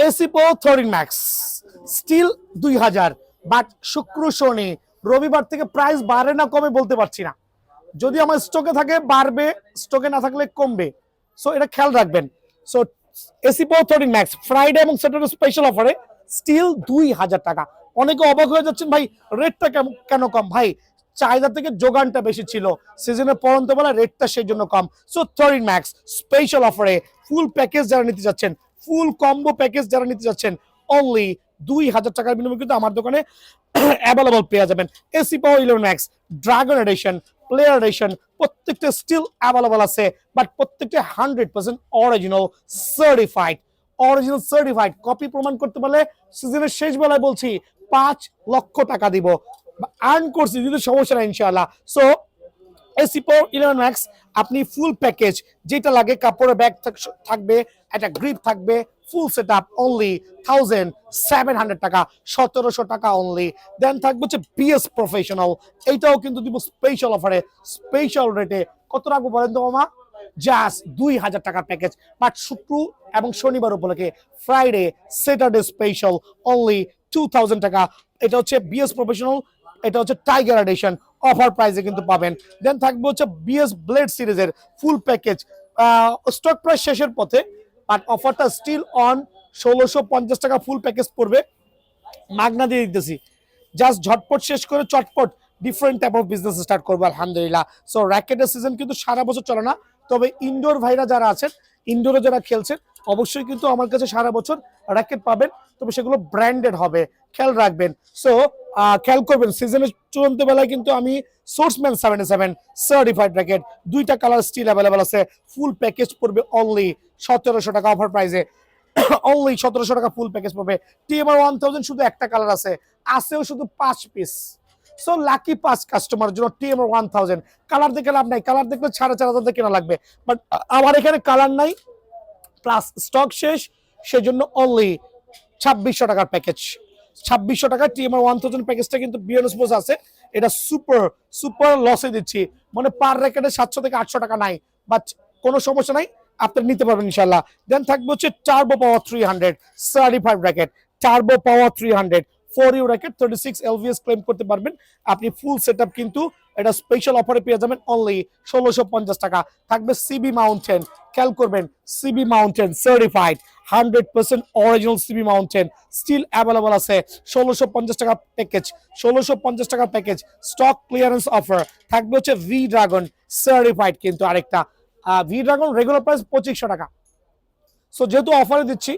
AC pro 13 max steel 2000, but শুক্র শনি রবিবার থেকে প্রাইস বাড়ে না কমে বলতে পারছি না। যদি আমার স্টকে থাকে বাড়বে, স্টকে না থাকলে কমবে, সো এটা খেয়াল রাখবেন। So AC pro 13 max Friday এবং স্যাটারডে স্পেশাল অফারে স্টিল 2000 টাকা। অনেকে অবাক হয়ে যাচ্ছেন ভাই রেটটা কেন কম। ভাই চাহিদা থেকে যোগানটা বেশি ছিল, সিজনের পরন্ত বেলা রেটটা সেই জন্য কম। সো 13 ম্যাক্স স্পেশাল অফারে ফুল প্যাকেজ যারা নিতে যাচ্ছেন, ফুল কম্বো প্যাকেজ যারা নিতে যাচ্ছেন, অনলি 2000 টাকার বিনিময়ে কিন্তু আমার দোকানে অ্যাভেলেবল পেয়ে যাবেন। এসি পাওয়ার 11 max dragon addition, player addition প্রত্যেকটা স্টিল অ্যাভেলেবল আছে, বাট প্রত্যেকটা 100% original certified. Original certified copy প্রমাণ করতে পারলে সিজনের শেষ বেলায় বলছি 5 লক্ষ টাকা দিব, আর্ন করছি, যদি সমস্যা নাই ইনশাআল্লাহ। সো এসি প্রো 11 ম্যাক্স আপনি ফুল প্যাকেজ যেটা লাগে, কাপড়ের ব্যাগ থাকবে, একটা গ্রিপ থাকবে, ফুল সেট আপ অনলি 1700 টাকা, 1700 টাকা অনলি। দেন থাকবে হচ্ছে বিএস প্রফেশনাল, এইটাও কিন্তু দিব স্পেশাল অফারে, স্পেশাল রেটে। কত রাখবো বলেন তো মামা? জাস্ট 2000 টাকার প্যাকেজ, বাট শুক্র এবং শনিবার উপলক্ষে ফ্রাইডে স্যাটারডে স্পেশাল অনলি 2000 টাকা। এটা হচ্ছে বিএস প্রফেশনাল, এটা হচ্ছে টাইগার এডিশন, অফার প্রাইসে কিন্তু পাবেন। দেন থাকবে হচ্ছে বিএস ব্লেড সিরিজের ফুল প্যাকেজ, স্টক প্রাইস শেষের পথে, বাট অফারটা স্টিল অন। 1650 টাকা ফুল প্যাকেজ পড়বে, মাগনা দিয়ে দিতেছি। জাস্ট ঝটপট শেষ করে চটপট different type of business start করবো আলহামদুলিল্লাহ। সো র্যাকেটের সিজন কিন্তু সারা বছর চলে না, তবে ইনডোর ভাইরা যারা আছেন, ইনডোরে যারা খেলছেন, অবশ্যই কিন্তু আমার কাছে সারা বছর র্যাকেট পাবেন, তবে সেগুলো ব্র্যান্ডেড হবে, খেয়াল রাখবেন। সো খেয়াল করবেন সিজনের চূড়ান্ত বেলায় কিন্তু আমি সোর্সম্যান 77 সার্টিফাইড র্যাকেট, 2টা কালার স্টিল অ্যাভেলেবল আছে, ফুল প্যাকেজ পড়বে অনলি 1700 টাকা অফার প্রাইসে। অনলি 1700 টাকা ফুল প্যাকেজ পাবে। টিএমআর 1000 শুধু একটা কালার আছেও শুধু 5 পিস। সো লাকি 5 কাস্টমার জন্য টিএমআর 1000। কালার দেখে লাভ নাই, কালার দেখলে 4500 দিয়ে কেনা লাগবে, বাট আমার এখানে কালার নাই প্লাস স্টক শেষ, সেজন্য অনলি 2600 টাকার প্যাকেজ। 2600 টাকা টিএমআর 1000 প্যাকেজটা কিন্তু বিয়ন্ড স্পোর্টস আছে, এটা সুপার সুপার লসে দিচ্ছি, মানে পার র্যাকেটে 700 থেকে 800 টাকা নাই, বাট কোনো সমস্যা নাই, আপনি নিতে পারবেন ইনশাআল্লাহ। দেন থাকবে হচ্ছে টার্বো পাওয়ার 300 সার্টিফাইড র্যাকেট, টার্বো পাওয়ার 300 4U র্যাকেট 36 এলভিএস ক্লেম করতে পারবেন আপনি। ফুল সেটআপ কিন্তু এটা স্পেশাল অফারে পেয়ে যাবেন অনলি 1650 টাকা। থাকবে সিবি মাউন্টেন, খেয়াল করবেন CB mountain certified 100% original CB mountain still available আছে। 1650 টাকা প্যাকেজ, 1650 টাকা প্যাকেজ, স্টক ক্লিয়ারেন্স অফার। থাকবে হচ্ছে ভি ড্রাগন সার্টিফাইড, কিন্তু আরেকটা ভি ড্রাগন রেগুলার প্রাইস 2500 টাকা। সো যেহেতু অফারে দিচ্ছি